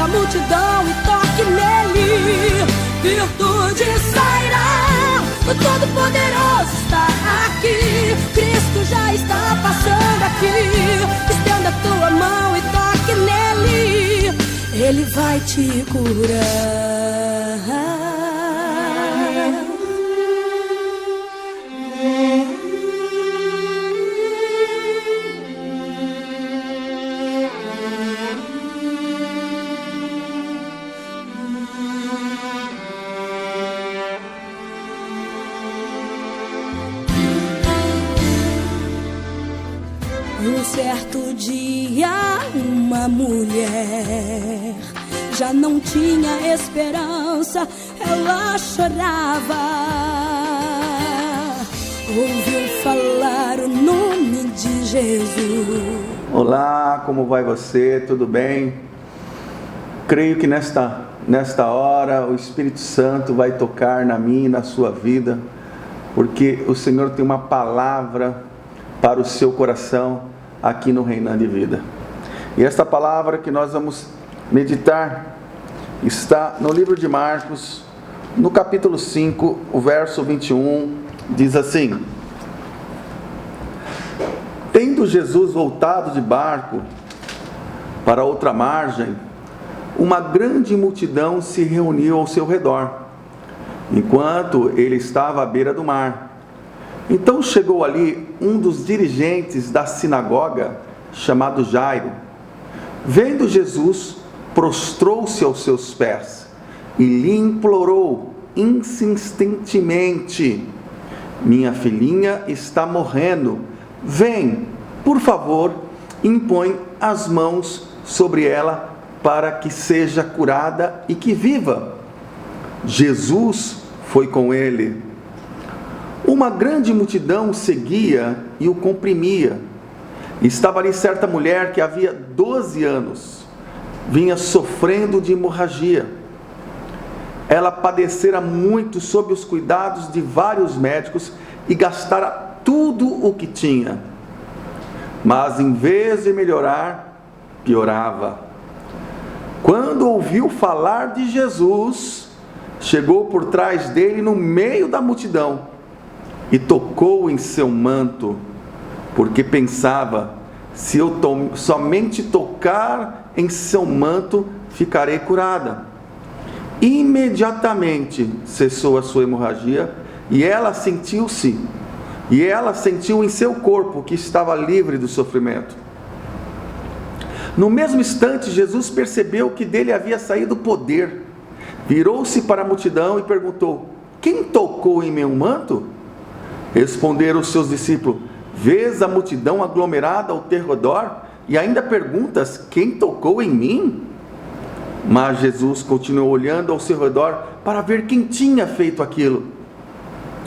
multidão e toque nele. Virtude sairá, o Todo-Poderoso está aqui. Cristo já está passando aqui. Estenda a tua mão e toque nele. Ele vai te curar. Um certo dia, uma mulher já não tinha esperança, ela chorava. Ouviu falar o nome de Jesus. Olá, como vai você? Tudo bem? Creio que nesta hora o Espírito Santo vai tocar na minha e na sua vida, porque o Senhor tem uma palavra para o seu coração aqui no Reinando de Vida. E esta palavra que nós vamos meditar está no livro de Marcos, no capítulo 5, o verso 21, diz assim: Tendo Jesus voltado de barco para outra margem, uma grande multidão se reuniu ao seu redor, enquanto ele estava à beira do mar. Então chegou ali um dos dirigentes da sinagoga, chamado Jairo. Vendo Jesus, prostrou-se aos seus pés e lhe implorou insistentemente: Minha filhinha está morrendo. Vem, por favor, impõe as mãos sobre ela para que seja curada e que viva. Jesus foi com ele. Uma grande multidão o seguia e o comprimia. Estava ali certa mulher que havia 12 anos vinha sofrendo de hemorragia. Ela padecera muito sob os cuidados de vários médicos e gastara tudo o que tinha. Mas em vez de melhorar, piorava. Quando ouviu falar de Jesus, chegou por trás dele no meio da multidão e tocou em seu manto, porque pensava: se eu somente tocar em seu manto, ficarei curada. Imediatamente cessou a sua hemorragia e ela sentiu em seu corpo que estava livre do sofrimento. No mesmo instante, Jesus percebeu que dele havia saído poder. Virou-se para a multidão e perguntou: Quem tocou em meu manto? Responderam os seus discípulos: Vês a multidão aglomerada ao teu redor e ainda perguntas: Quem tocou em mim? Mas Jesus continuou olhando ao seu redor para ver quem tinha feito aquilo.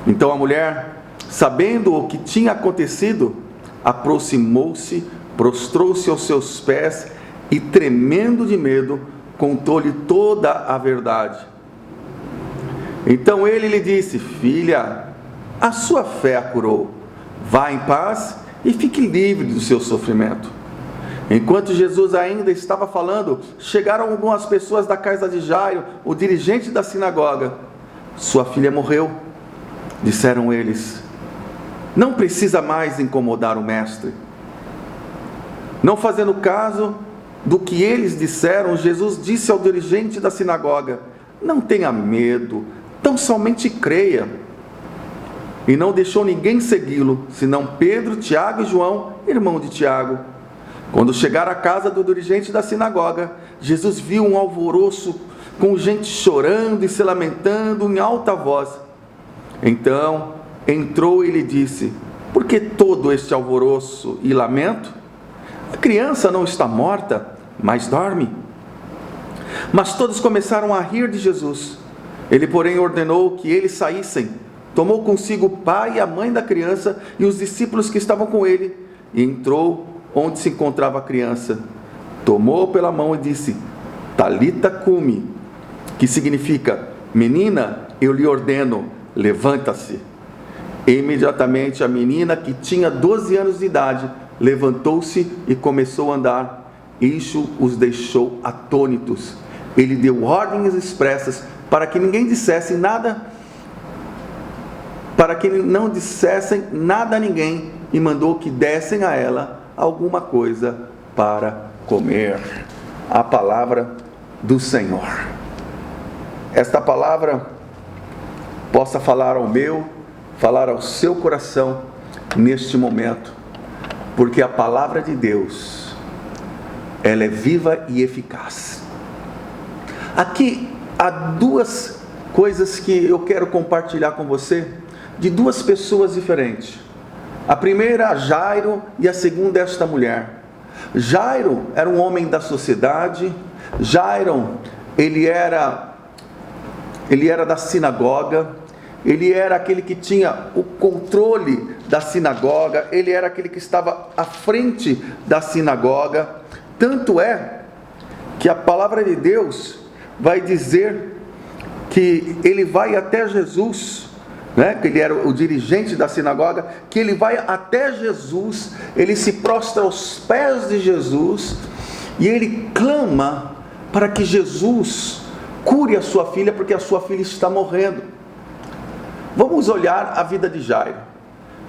Então a mulher, sabendo o que tinha acontecido, aproximou-se, prostrou-se aos seus pés e, tremendo de medo, contou-lhe toda a verdade. Então ele lhe disse: Filha, a sua fé a curou. Vá em paz e fique livre do seu sofrimento. Enquanto Jesus ainda estava falando, chegaram algumas pessoas da casa de Jairo, o dirigente da sinagoga. Sua filha morreu, disseram eles. Não precisa mais incomodar o mestre. Não fazendo caso do que eles disseram, Jesus disse ao dirigente da sinagoga: Não tenha medo, tão somente creia. E não deixou ninguém segui-lo, senão Pedro, Tiago e João, irmão de Tiago. Quando chegaram à casa do dirigente da sinagoga, Jesus viu um alvoroço, com gente chorando e se lamentando em alta voz. Então entrou e lhe disse: Por que todo este alvoroço e lamento? A criança não está morta, mas dorme. Mas todos começaram a rir de Jesus. Ele, porém, ordenou que eles saíssem. Tomou consigo o pai e a mãe da criança e os discípulos que estavam com ele, e entrou onde se encontrava a criança. Tomou pela mão e disse: Talita cumi, que significa: Menina, eu lhe ordeno, levanta-se. Imediatamente a menina, que tinha 12 anos de idade, levantou-se e começou a andar. Isso os deixou atônitos ele deu ordens expressas para que ninguém dissesse nada, para que não dissessem nada a ninguém, e mandou que dessem a ela alguma coisa para comer. A palavra do Senhor. Esta palavra possa falar ao meu, falar ao seu coração neste momento, porque a palavra de Deus, ela é viva e eficaz. Aqui há duas coisas que eu quero compartilhar com você, de duas pessoas diferentes. A primeira, Jairo, e a segunda, esta mulher. Jairo era um homem da sociedade. Jairo, ele era da sinagoga, ele era aquele que tinha o controle da sinagoga, ele era aquele que estava à frente da sinagoga. Tanto é que a palavra de Deus vai dizer que ele vai até Jesus, né? Que ele era o dirigente da sinagoga, que ele vai até Jesus, ele se prostra aos pés de Jesus, e ele clama para que Jesus cure a sua filha, porque a sua filha está morrendo. Vamos olhar a vida de Jairo.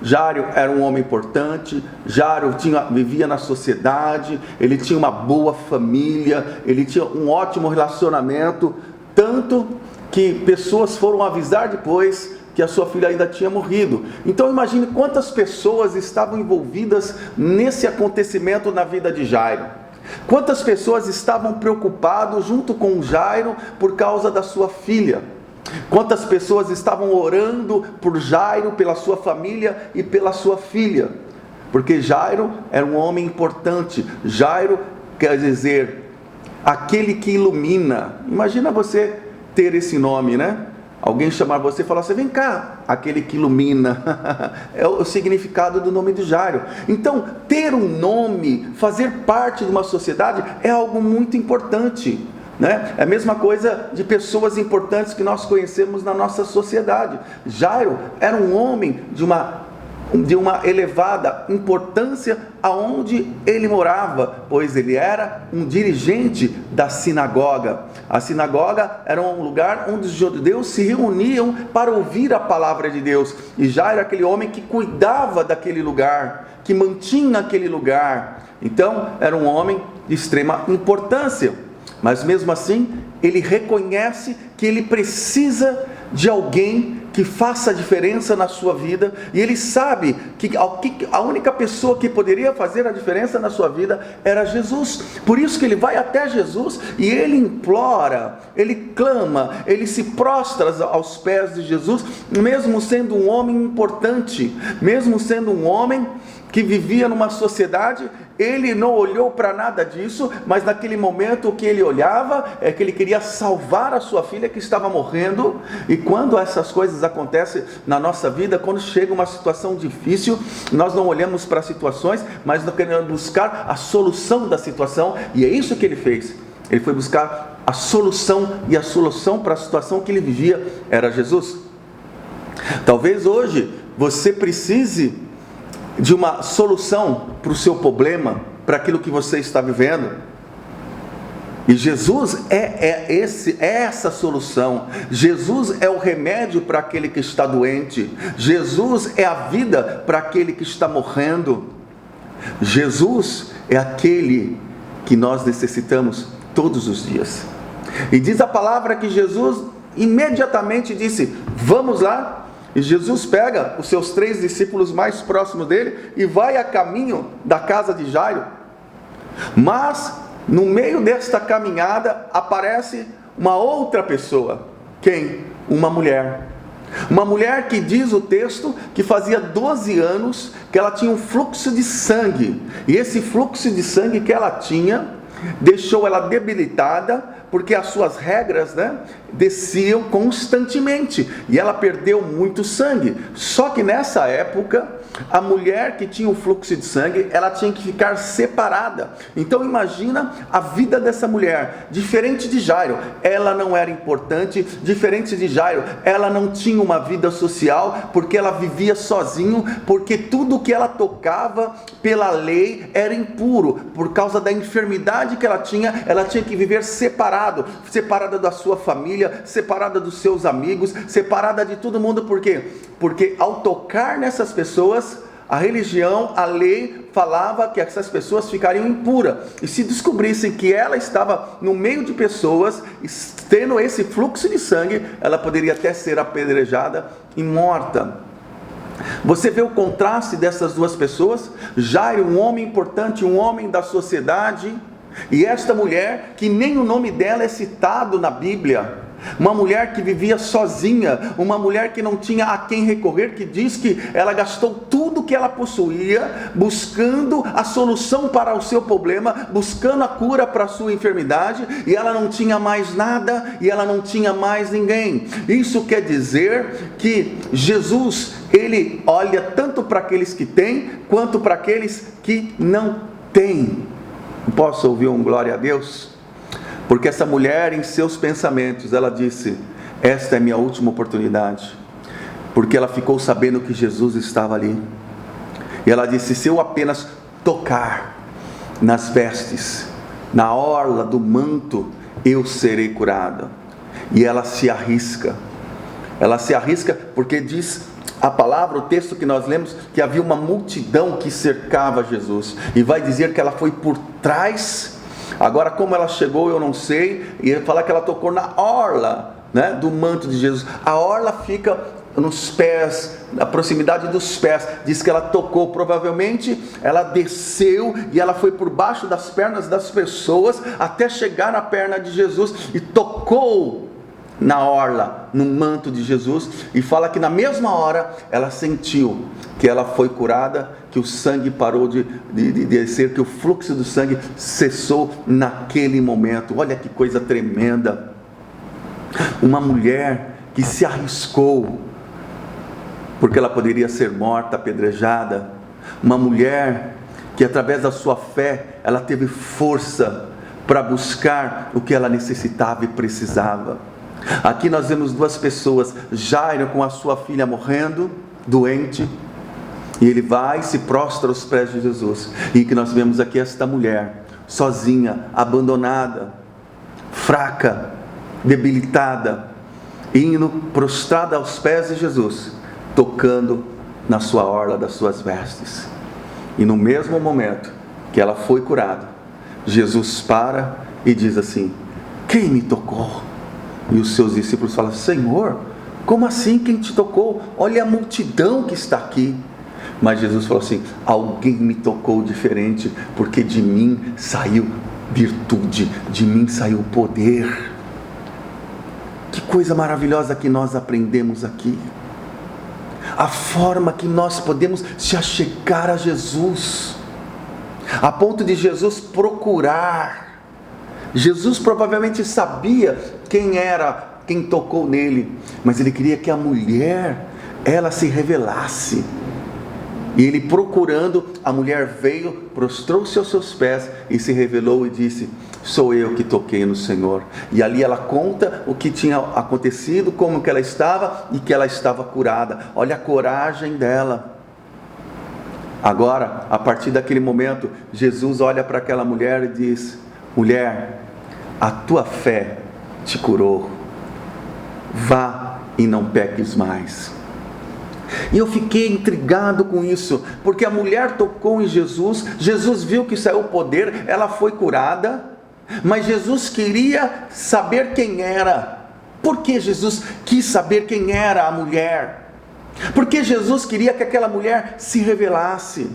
Jairo era um homem importante, Jairo vivia na sociedade, ele tinha uma boa família, ele tinha um ótimo relacionamento, tanto que pessoas foram avisar depois que a sua filha ainda tinha morrido. Então imagine quantas pessoas estavam envolvidas nesse acontecimento na vida de Jairo. Quantas pessoas estavam preocupadas junto com Jairo por causa da sua filha? Quantas pessoas estavam orando por Jairo, pela sua família e pela sua filha? Porque Jairo era um homem importante. Jairo quer dizer aquele que ilumina. Imagina você ter esse nome, né? Alguém chamar você e falar assim: vem cá, aquele que ilumina. É o significado do nome de Jairo. Então, ter um nome, fazer parte de uma sociedade é algo muito importante, né? É a mesma coisa de pessoas importantes que nós conhecemos na nossa sociedade. Jairo era um homem de uma elevada importância aonde ele morava, pois ele era um dirigente da sinagoga. A sinagoga era um lugar onde os judeus se reuniam para ouvir a palavra de Deus, e Jairo era aquele homem que cuidava daquele lugar, que mantinha aquele lugar. Então era um homem de extrema importância, mas mesmo assim ele reconhece que ele precisa de alguém que faça a diferença na sua vida, e ele sabe que a única pessoa que poderia fazer a diferença na sua vida era Jesus. Por isso que ele vai até Jesus e ele implora, ele clama, ele se prostra aos pés de Jesus, mesmo sendo um homem importante, mesmo sendo um homem que vivia numa sociedade. Ele não olhou para nada disso, mas naquele momento o que ele olhava é que ele queria salvar a sua filha que estava morrendo. E quando essas coisas acontecem na nossa vida, quando chega uma situação difícil, nós não olhamos para as situações, mas nós queremos buscar a solução da situação, e é isso que ele fez. Ele foi buscar a solução, e a solução para a situação que ele vivia era Jesus. Talvez hoje você precise de uma solução para o seu problema, para aquilo que você está vivendo, e Jesus é essa solução. Jesus é o remédio para aquele que está doente. Jesus é a vida para aquele que está morrendo. Jesus é aquele que nós necessitamos todos os dias. E diz a palavra que Jesus imediatamente disse: vamos lá. E Jesus pega os seus 3 discípulos mais próximos dele e vai a caminho da casa de Jairo. Mas no meio desta caminhada aparece uma outra pessoa. Quem? Uma mulher. Uma mulher que diz o texto que fazia 12 anos que ela tinha um fluxo de sangue. E esse fluxo de sangue que ela tinha deixou ela debilitada, porque as suas regras, desciam constantemente, e ela perdeu muito sangue. Só que nessa época a mulher que tinha o fluxo de sangue, ela tinha que ficar separada. Então imagina a vida dessa mulher, diferente de Jairo, ela não era importante, diferente de Jairo, ela não tinha uma vida social, porque ela vivia sozinho, porque tudo que ela tocava pela lei era impuro, por causa da enfermidade que ela tinha que viver separada da sua família, separada dos seus amigos, separada de todo mundo. Por quê? Porque ao tocar nessas pessoas, a religião, a lei falava que essas pessoas ficariam impuras, e se descobrissem que ela estava no meio de pessoas, tendo esse fluxo de sangue, ela poderia até ser apedrejada e morta. Você vê o contraste dessas duas pessoas? Jairo, um homem importante, um homem da sociedade, e esta mulher, que nem o nome dela é citado na Bíblia, uma mulher que vivia sozinha, uma mulher que não tinha a quem recorrer, que diz que ela gastou tudo que ela possuía, buscando a solução para o seu problema, buscando a cura para a sua enfermidade, e ela não tinha mais nada, e ela não tinha mais ninguém. Isso quer dizer que Jesus, ele olha tanto para aqueles que têm, quanto para aqueles que não têm. Posso ouvir um glória a Deus? Porque essa mulher, em seus pensamentos, ela disse: esta é minha última oportunidade. Porque ela ficou sabendo que Jesus estava ali. E ela disse: se eu apenas tocar nas vestes, na orla do manto, eu serei curada. E ela se arrisca. Ela se arrisca porque diz a palavra, o texto que nós lemos, que havia uma multidão que cercava Jesus. E vai dizer que ela foi por trás. Agora, como ela chegou, eu não sei. E ele fala que ela tocou na orla, né, do manto de Jesus. A orla fica nos pés, na proximidade dos pés. Diz que ela tocou, provavelmente ela desceu e ela foi por baixo das pernas das pessoas até chegar na perna de Jesus e tocou na orla, no manto de Jesus. E fala que na mesma hora ela sentiu que ela foi curada, que o sangue parou de descer, que o fluxo do sangue cessou naquele momento. Olha que coisa tremenda. Uma mulher que se arriscou, porque ela poderia ser morta, apedrejada. Uma mulher que através da sua fé, ela teve força para buscar o que ela necessitava e precisava. Aqui nós vemos duas pessoas, Jairo com a sua filha morrendo, doente, e ele vai e se prostra aos pés de Jesus. E que nós vemos aqui esta mulher, sozinha, abandonada, fraca, debilitada, indo prostrada aos pés de Jesus, tocando na sua orla das suas vestes. E no mesmo momento que ela foi curada, Jesus para e diz assim: quem me tocou? E os seus discípulos falam: Senhor, como assim quem te tocou? Olha a multidão que está aqui. Mas Jesus falou assim: alguém me tocou diferente, porque de mim saiu virtude, de mim saiu poder. Que coisa maravilhosa que nós aprendemos aqui. A forma que nós podemos se achegar a Jesus, a ponto de Jesus procurar. Jesus provavelmente sabia quem era, quem tocou nele, mas ele queria que a mulher, ela se revelasse. E ele procurando, a mulher veio, prostrou-se aos seus pés e se revelou e disse: sou eu que toquei no Senhor. E ali ela conta o que tinha acontecido, como que ela estava e que ela estava curada. Olha a coragem dela. Agora, a partir daquele momento, Jesus olha para aquela mulher e diz: mulher, a tua fé te curou. Vá e não peques mais. E eu fiquei intrigado com isso, porque a mulher tocou em Jesus, Jesus viu que saiu o poder, ela foi curada, mas Jesus queria saber quem era. Por que Jesus quis saber quem era a mulher? Porque Jesus queria que aquela mulher se revelasse,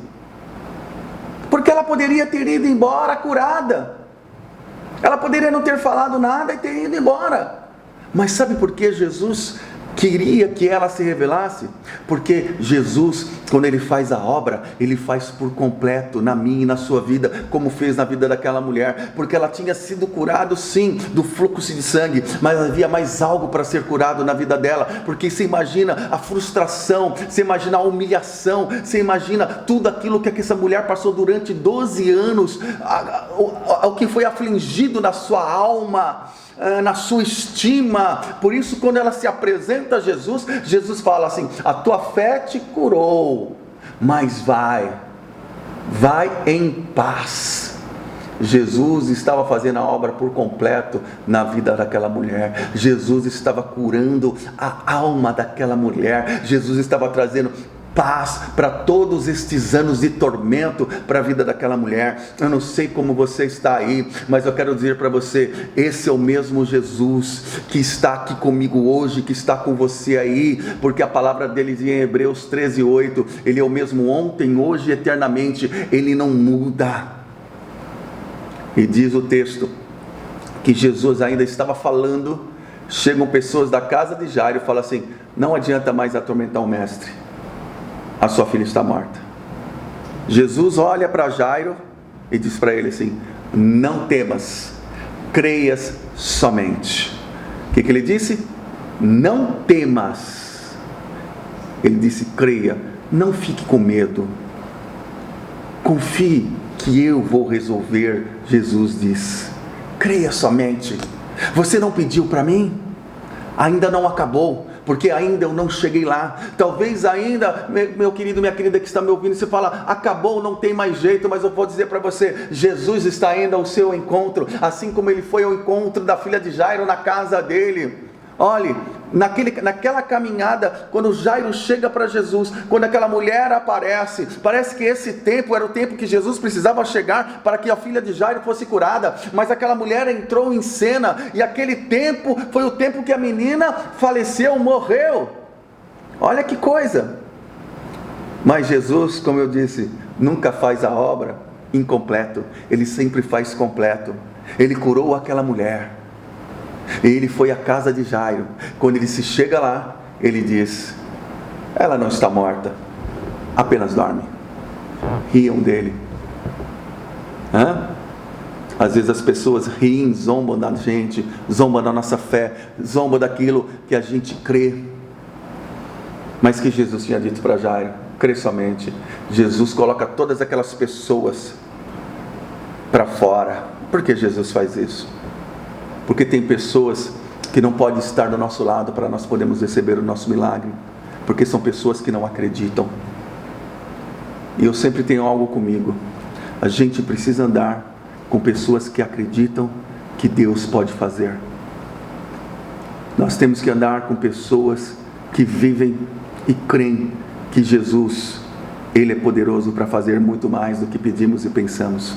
porque ela poderia ter ido embora curada, ela poderia não ter falado nada e ter ido embora. Mas sabe por que Jesus queria que ela se revelasse? Porque Jesus quando Ele faz a obra, Ele faz por completo, na minha e na sua vida, como fez na vida daquela mulher, porque ela tinha sido curada sim, do fluxo de sangue, mas havia mais algo para ser curado na vida dela, porque você imagina a frustração, você imagina a humilhação, você imagina tudo aquilo que essa mulher passou durante 12 anos, o que foi afligido na sua alma, na sua estima. Por isso, quando ela se apresenta a Jesus, Jesus fala assim: a tua fé te curou, mas vai em paz. Jesus estava fazendo a obra por completo na vida daquela mulher. Jesus estava curando a alma daquela mulher. Jesus estava trazendo paz para todos estes anos de tormento para a vida daquela mulher. Eu não sei como você está aí, mas eu quero dizer para você, esse é o mesmo Jesus que está aqui comigo hoje, que está com você aí, porque a palavra dele diz em Hebreus 13:8, ele é o mesmo ontem, hoje e eternamente, ele não muda. E diz o texto que Jesus ainda estava falando, chegam pessoas da casa de Jairo e falam assim: não adianta mais atormentar o mestre, a sua filha está morta. Jesus olha para Jairo e diz para ele assim: não temas, creias somente. O que ele disse? Não temas. Ele disse: creia, não fique com medo, confie que eu vou resolver. Jesus diz: creia somente. Você não pediu para mim? Ainda não acabou, porque ainda eu não cheguei lá. Talvez ainda, meu querido, minha querida que está me ouvindo, você fala: acabou, não tem mais jeito. Mas eu vou dizer para você, Jesus está indo ao seu encontro, assim como ele foi ao encontro da filha de Jairo na casa dele. Olhe, naquela caminhada, quando Jairo chega para Jesus, quando aquela mulher aparece, parece que esse tempo era o tempo que Jesus precisava chegar para que a filha de Jairo fosse curada, mas aquela mulher entrou em cena, e aquele tempo foi o tempo que a menina faleceu, morreu. Olha que coisa. Mas Jesus, como eu disse, nunca faz a obra incompleto, ele sempre faz completo. Ele curou aquela mulher, e ele foi à casa de Jairo. Quando ele se chega lá, ele diz: ela não está morta, apenas dorme. Riam dele. Às vezes as pessoas riem, zombam da gente, zombam da nossa fé, zombam daquilo que a gente crê. Mas que Jesus tinha dito para Jairo: crê somente. Jesus coloca todas aquelas pessoas para fora. Por que Jesus faz isso? Porque tem pessoas que não podem estar do nosso lado para nós podermos receber o nosso milagre, porque são pessoas que não acreditam. E eu sempre tenho algo comigo: a gente precisa andar com pessoas que acreditam que Deus pode fazer. Nós temos que andar com pessoas que vivem e creem que Jesus, Ele é poderoso para fazer muito mais do que pedimos e pensamos.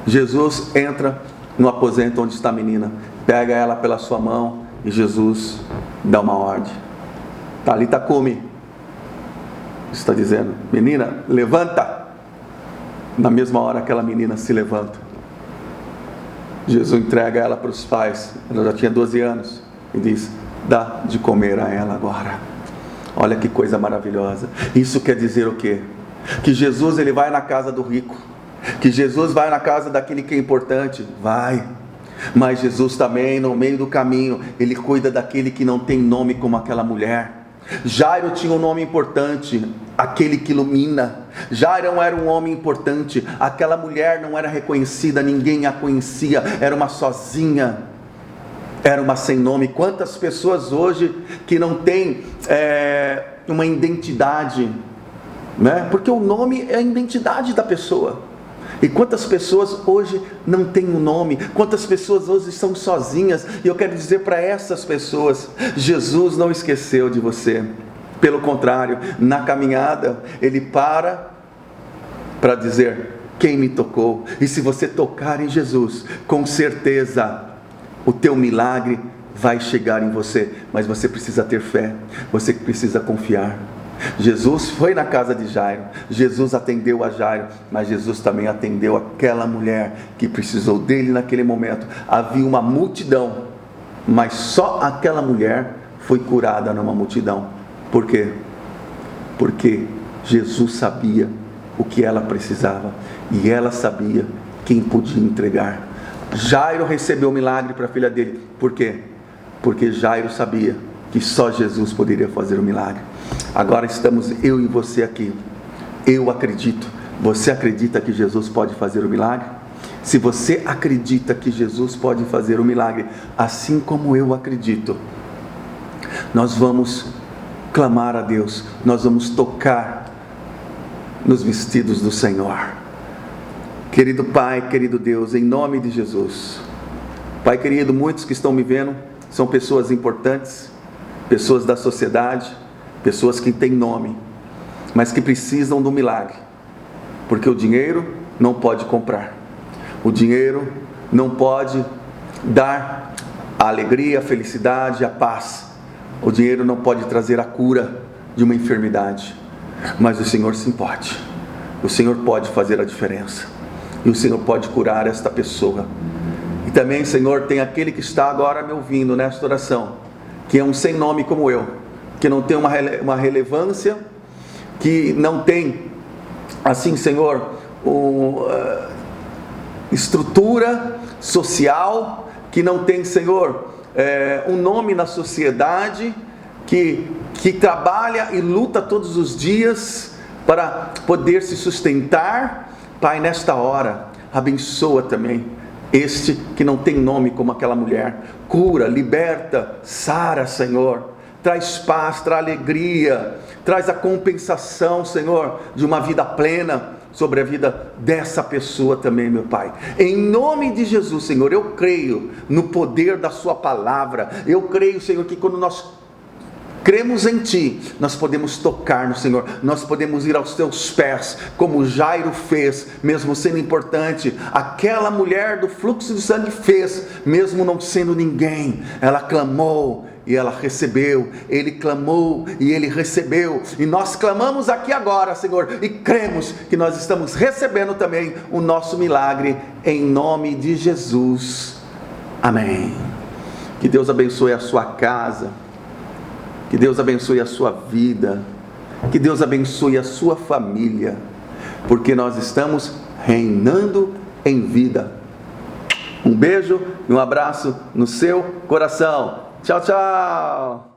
Jesus entra no aposento onde está a menina, pega ela pela sua mão e Jesus dá uma ordem: Talita cumi. Está dizendo: menina, levanta. Na mesma hora aquela menina se levanta. Jesus entrega ela para os pais, ela já tinha 12 anos, e diz: dá de comer a ela agora. Olha que coisa maravilhosa. Isso quer dizer o quê? Que Jesus, ele vai na casa do rico, que Jesus vai na casa daquele que é importante, vai. Mas Jesus também, no meio do caminho, ele cuida daquele que não tem nome, como aquela mulher. Jairo tinha um nome importante: aquele que ilumina. Jairo era um homem importante. Aquela mulher não era reconhecida, ninguém a conhecia, era uma sozinha, era uma sem nome. Quantas pessoas hoje que não tem uma identidade, né? Porque o nome é a identidade da pessoa. E quantas pessoas hoje não têm um nome, quantas pessoas hoje estão sozinhas. E eu quero dizer para essas pessoas: Jesus não esqueceu de você. Pelo contrário, na caminhada, Ele para dizer: quem me tocou? E se você tocar em Jesus, com certeza o teu milagre vai chegar em você. Mas você precisa ter fé, você precisa confiar. Jesus foi na casa de Jairo, Jesus atendeu a Jairo, mas Jesus também atendeu aquela mulher que precisou dele naquele momento. Havia uma multidão, mas só aquela mulher foi curada numa multidão. Por quê? Porque Jesus sabia o que ela precisava e ela sabia quem podia entregar. Jairo recebeu o milagre para a filha dele. Por quê? Porque Jairo sabia que só Jesus poderia fazer o milagre. Agora estamos eu e você aqui. Eu acredito. Você acredita que Jesus pode fazer o milagre? Se você acredita que Jesus pode fazer o milagre, assim como eu acredito, nós vamos clamar a Deus, nós vamos tocar nos vestidos do Senhor. Querido Pai, querido Deus, em nome de Jesus, Pai querido, muitos que estão me vendo são pessoas importantes, pessoas da sociedade, pessoas que têm nome, mas que precisam do milagre, porque o dinheiro não pode comprar, o dinheiro não pode dar a alegria, a felicidade, a paz, o dinheiro não pode trazer a cura de uma enfermidade, mas o Senhor sim pode. O Senhor pode fazer a diferença e o Senhor pode curar esta pessoa. E também, Senhor, tem aquele que está agora me ouvindo nesta oração, que é um sem nome como eu, que não tem uma relevância, que não tem, assim, Senhor, estrutura social, que não tem, Senhor, um nome na sociedade, que trabalha e luta todos os dias para poder se sustentar. Pai, nesta hora, abençoa também este que não tem nome como aquela mulher. Cura, liberta, sara, Senhor. Traz paz, traz alegria, traz a compensação, Senhor, de uma vida plena sobre a vida dessa pessoa também, meu Pai. Em nome de Jesus, Senhor, eu creio no poder da Sua palavra. Eu creio, Senhor, que quando nós cremos em Ti, nós podemos tocar no Senhor, nós podemos ir aos Teus pés, como Jairo fez, mesmo sendo importante. Aquela mulher do fluxo de sangue fez, mesmo não sendo ninguém. Ela clamou e ela recebeu, ele clamou e ele recebeu, e nós clamamos aqui agora, Senhor, e cremos que nós estamos recebendo também o nosso milagre, em nome de Jesus, amém. Que Deus abençoe a sua casa, que Deus abençoe a sua vida, que Deus abençoe a sua família, porque nós estamos reinando em vida. Um beijo e um abraço no seu coração. Tchau, tchau!